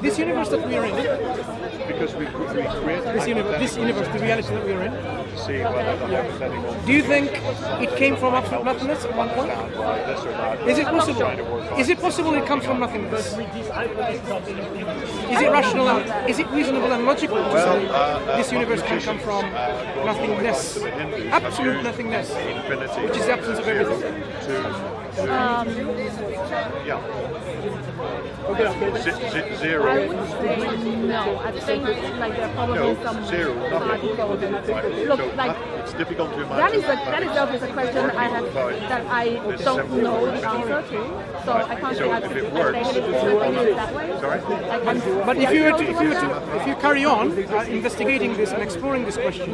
this universe that we are in, because we create this universe, the reality that we are in, see whether the hypothetical do you think it came from absolute nothingness at one point? why this or that Is it possible? Is it possible it comes from nothingness? Is it rational? Is it reasonable and logical to say this universe can come from nothingness, absolute nothingness, which is the absence of everything? Yeah. Zero. I would say no. I think like there are probably some particles. Look, like it's difficult to imagine. that is obviously a question I have that I don't know the answer to. So I can't say I've stated it that way. Sorry? But if you carry on investigating this and exploring this question,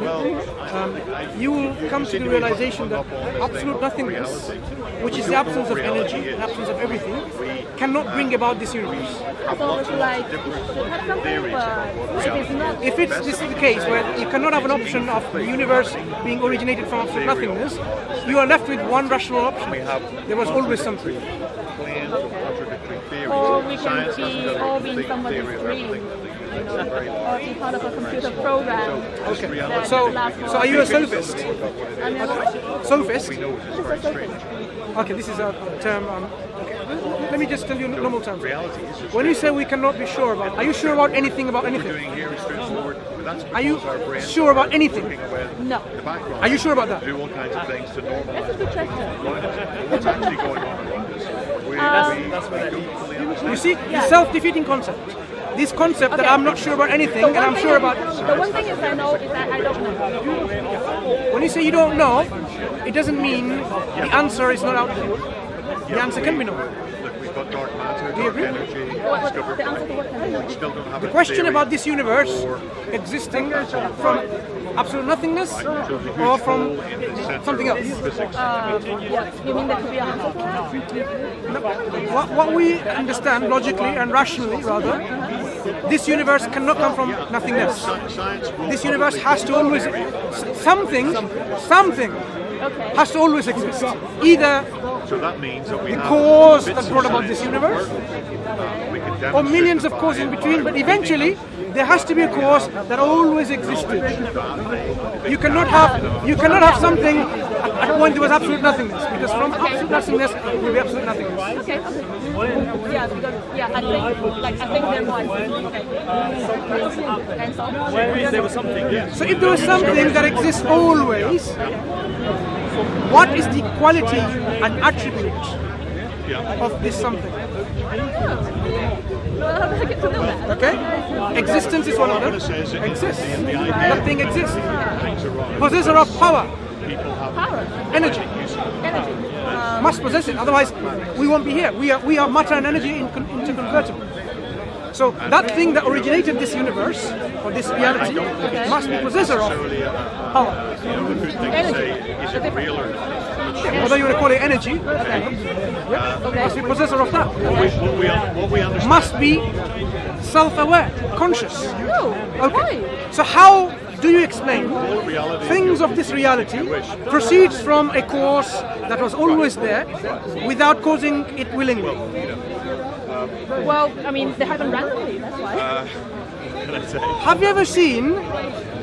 you will come to the realization that absolute nothingness, which is the absence of energy, the absence of everything, cannot bring about this universe. So it's like it should have something, but if it's not. If this is the case, where you cannot have an option of the universe being originated from absolute nothingness, you are left with one rational option. There was always something. Or we can be all being somebody's dream, or be part of a computer program. Okay. So are you a sophist? I'm a Sophist? What is a sophist? Okay, this is a term. Okay. Let me just tell you normal terms. When you say we cannot be sure about, are you sure about anything about anything? Are you sure about anything? No. Are you sure about that? Do all kinds of things to normalize. That's a good question. What's actually going on around us? You see, the self-defeating concept. This concept that I'm not sure about anything and I'm sure about. The one thing is I know is that I don't know. When you say you don't know, it doesn't mean the answer is not out there. The answer can be no. Look, we've got dark matter, Do you dark agree? energy, The discovered. answer to what can I know? Still don't have The a question theory about this universe for existing from absolute nothingness or from something else. Yeah. You mean there could be an answer to that? What we understand logically and rationally, rather, this universe cannot come from nothingness. science. This universe has to always something has to always exist. Either So that means that we the have cause bits that of brought about this science universe, we can or demonstrate millions of by- causes in between, but eventually there has to be a cause that always existed. You cannot have something at a point there was absolute nothingness, because from absolute nothingness will be absolute nothingness. Okay. Yeah, because I think there was. Okay. And so There was something. So if there was something that exists always, what is the quality and attribute of this something? how did I get to know that? Okay? Existence is one of them. Says it Exists. in the idea That thing exists. things around. Possessor of power, People have Power. energy. Energy. Must possess it, otherwise we won't be here. We are matter and energy interconvertible. So that thing that originated this universe, or this reality, must be possessor of power. Energy. is it real or not? Whether you want to call it energy, must be possessor of that. What we understand. Must be self-aware, conscious. No. Okay. Why? So how do you explain reality things of this reality proceeds from a cause that was always there without causing it willingly? Well, I mean, they happen randomly. That's why. Have you ever seen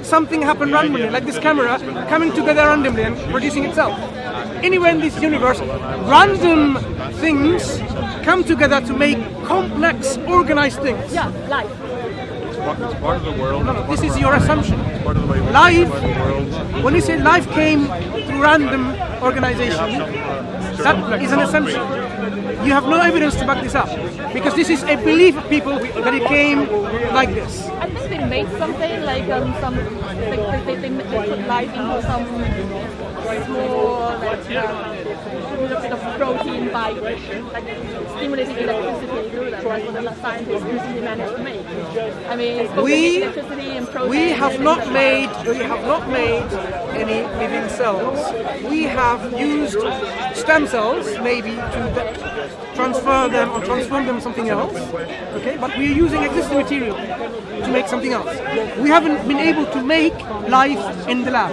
something happen randomly, like this camera coming together randomly and producing itself? Anywhere in this universe, random things come together to make complex, organized things. Yeah, life. It's part of the world. No, this is your assumption. Part of the way we Life, think about the world. when you say life came through random organization, that is an assumption. You have no evidence to back this up, because this is a belief of people that it came like this. I think they made something like they put life into some small little bit of protein by stimulating electricity through them. That's what the scientists usually manage to make. I mean, it's supposed to make electricity and protein. We have not made any living cells. We have used stem cells maybe to transfer them or transform them to something else. Okay, but we are using existing material to make something else. We haven't been able to make life in the lab.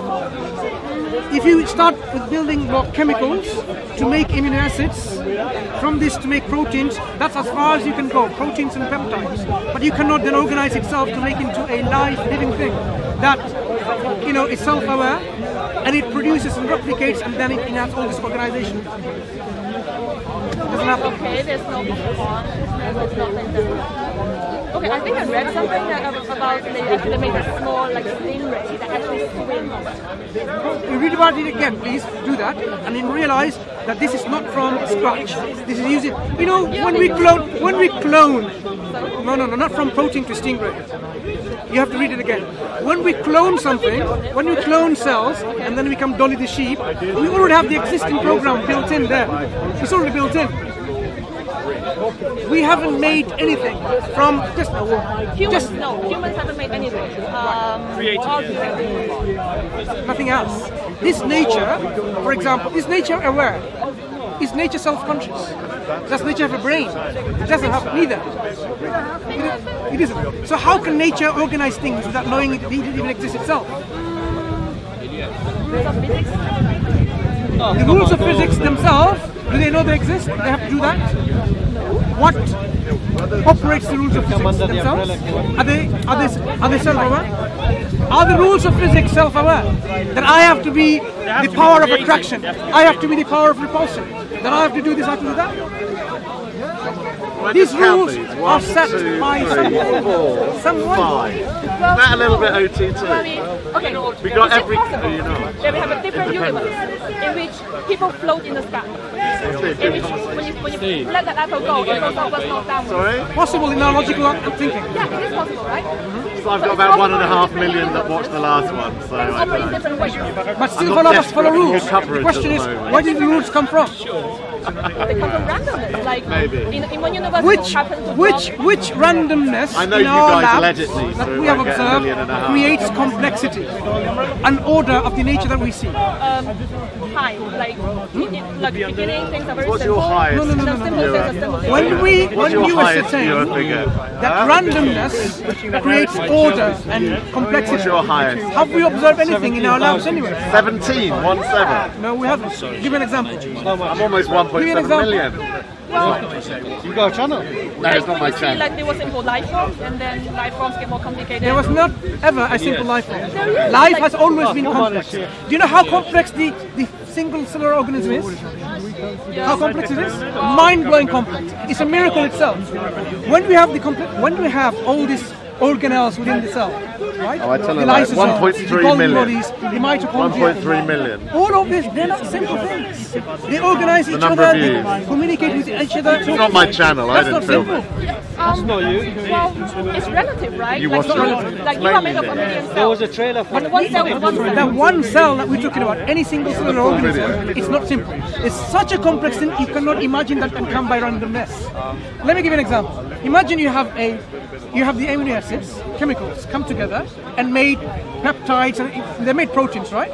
If you start with building more chemicals to make amino acids, from this to make proteins, that's as far as you can go, proteins and peptides. But you cannot then organize itself to make into a live, living thing that, you know, is self-aware, and it produces and replicates, and then it has all this organization. Doesn't happen. Okay, there's no consciousness, there's nothing there. Okay, I think I read something about they made a small like stingray that actually swims. You read about it again, please do that, and then realize that this is not from scratch. This is using, you know, when we clone, no, not from protein to stingray. You have to read it again. When we clone something, when we clone cells, and then we become Dolly the sheep, we already have the existing program built in there. It's already built in. We haven't made anything from humans. No, humans haven't made anything. Nothing else. This nature, for example, is nature aware? Is nature self-conscious? Does nature have a brain? It doesn't have neither. It isn't. So how can nature organize things without knowing it even exists itself? Rules of physics? The rules of physics themselves, do they know they exist? They have to do that? What operates the rules of physics themselves? Are they self-aware? Are the rules of physics self-aware? That I have to be the power of attraction, I have to be the power of repulsion, that I have to do this, I have to do that? These rules are set by someone. Isn't that a little bit OT2? I mean, okay, We got every. possible You know, that we have a different universe in which people float in the sky. In which when you let that apple go, it goes upwards, not downwards. sorry? Possible in our logical thinking. Yeah, it is possible, right? So I've got about 1.5 million that watched the last one, so It's I operating don't know. different ways. But still I'm not follow desperate rules. for coverage The question at is, the moment. where did the rules come from? They come from randomness. Like Maybe. in one universe, Which it happens to which randomness I know in you our guys labs allegedly, that so we have I get 1.5 million. observed creates complexity, an order of the nature that we see. time, like beginning things are very What's simple. your highest No, no, no, The no, simple viewer? things are simple. When What's your you highest ascertain viewer figure? that randomness creates order and complexity, What's your highest? have we observed anything in our labs anyway? 17, 1-7. No, we haven't. Give an example. I'm almost Give me an 1.7 example. million. You got a channel? No, it's not my you see, channel. like there were simple life forms, and then life forms get more complicated. There was not ever a simple life form. Life has always been complex. Do you know how complex the single cellular organism is? How complex it is? Mind-blowing complex. It's a miracle itself. When we have all these organelles within the cell, right? Oh, I tell the you, like lysosomes, 1.3 the Golgi million. bodies, the mitochondria. 1.3 million. All of this, they're not simple things. They organize each number other, of they views. communicate with each other. It's not my channel, I That's didn't not film simple. it. That's not you. Well, it's relative, right? You like, watched you, it? like you are made of a million cells. There was a trailer for And one cell is one cell. That one cell that we're talking about, any single cellular organism, it's not simple. It's such a complex thing, you cannot imagine that can come by randomness. Let me give you an example. Imagine you have the amino acids, chemicals, come together and made peptides, and they made proteins, right?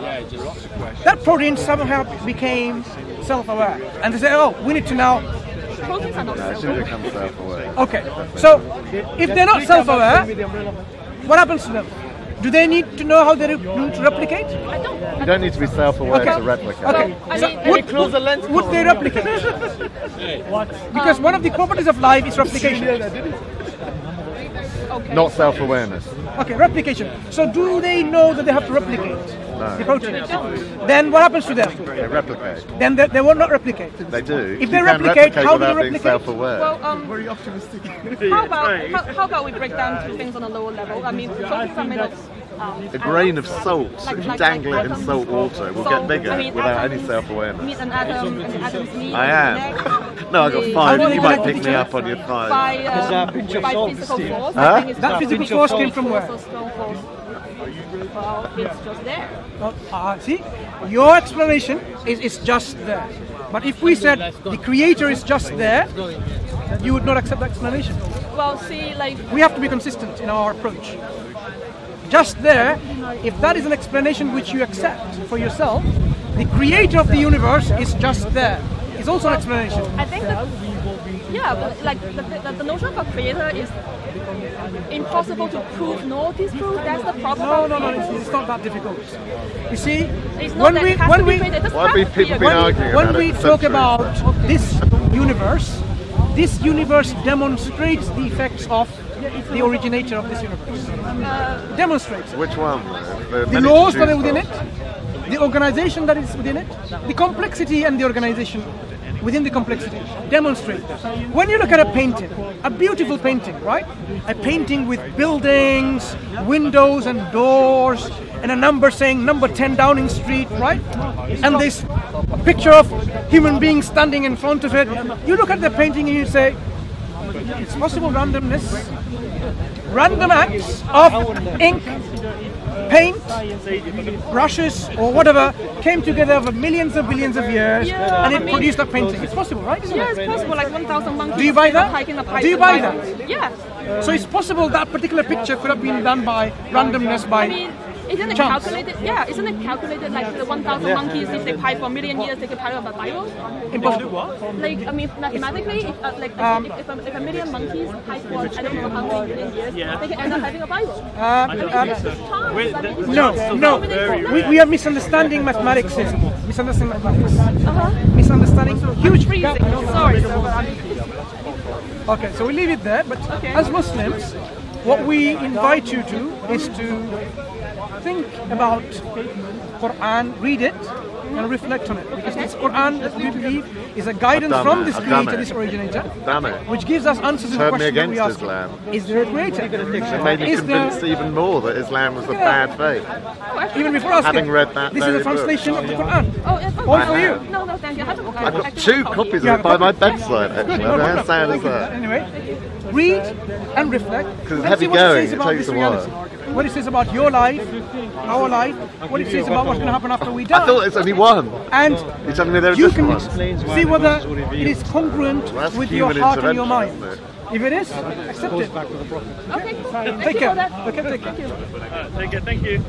That protein somehow became self-aware. And they say, oh, we need to now. Proteins are not It cells. should become self-aware. Okay, so if they're not self-aware, what happens to them? Do they need to know how they replicate? I don't. You don't need to be self-aware Okay. to replicate. Okay, I so mean, would they replicate? Because one of the properties of life is replication. okay. Not self-awareness. Okay, replication. So do they know that they have to replicate the proteins? Then what happens to them? They replicate. Then they will not replicate. They do. If they You can replicate, how do they without being replicate? self-aware. Well, very optimistic. How about we break down to things on a lower level? I mean, proteins are made of. A grain of salt, Like- if you like- dangle like it in atoms. salt water, it will So, get bigger I mean, without any atoms self-awareness. meet an atom, and the atoms meet. I and am. connect. No, I got They- 5. How do You they might connect pick each me other? up on your 5. By pinch of by salt physical stick. force. Huh? I think it's That by physical physical force came from where? force or strong force. Well, it's just there. See, your explanation is just there. But if we said the creator is just there, you would not accept that explanation. Well, see, like We have to be consistent in our approach. Just there, if that is an explanation which you accept for yourself, the creator of the universe is just there. It's also an explanation. I think that but like the notion of a creator is impossible to prove nor disprove. That's the problem. No, it's not that difficult. You see, It's not that it has to be created. It doesn't What have have to be people a been creator. arguing when about we it for talk centuries? about this universe, this universe demonstrates the effects of the originator of this universe. Demonstrates it. Which one? The laws that are within it, the organization that is within it, the complexity and the organization within the complexity demonstrate this. When you look at a painting, a beautiful painting, right? A painting with buildings, windows and doors, and a number saying number 10 Downing Street, right? And this picture of human beings standing in front of it. You look at the painting and you say, it's possible randomness, random acts of ink, paint, brushes, or whatever came together over millions of billions of years, and it produced a painting. It's possible, right? Isn't Yeah, it? it's possible. Like 1,000 monkeys. Do you buy that? Hiking up Do you buy that? Yeah. So it's possible that particular picture could have been done by randomness, by I mean, isn't it chance. calculated? Yeah, isn't it calculated like the 1,000 monkeys, if they pie for a million years, they could pie up a Bible? impossible. Like, I mean, mathematically, if, if a million monkeys pie for I don't know how many million years, they can end up having a Bible. No. We are misunderstanding mathematics here. Misunderstanding mathematics. Misunderstanding. Huge Freezing. gap. Sorry. Okay, so we leave it there. But as Muslims, what we invite you to is to think about Quran, read it, and reflect on it. Because this Quran that we believe is a guidance from this creator, this originator, which gives us answers to the Turned me question that we against ask. Islam. Is there a creator? It made me Is convinced there, even more that Islam was a bad faith. even before asking, Having read that this is very a translation of the Quran. Oh, yes. All for you. No, thank you. I haven't. I've got 2 copies of it by my bedside, actually. No How problem. sad is Thank you. that? Anyway, read and reflect. 'Cause it's Let's see heavy what going, it says it about takes this a while. reality. What it says about your life, our life, what it says about what's going to happen after we die. I thought it's only one. And You're telling me there are you different can ones. see whether it is congruent That's with your human heart and your mind. intervention, isn't it? If it is, accept it. Okay. Take Thank you care. for that. Okay, take care. Thank you.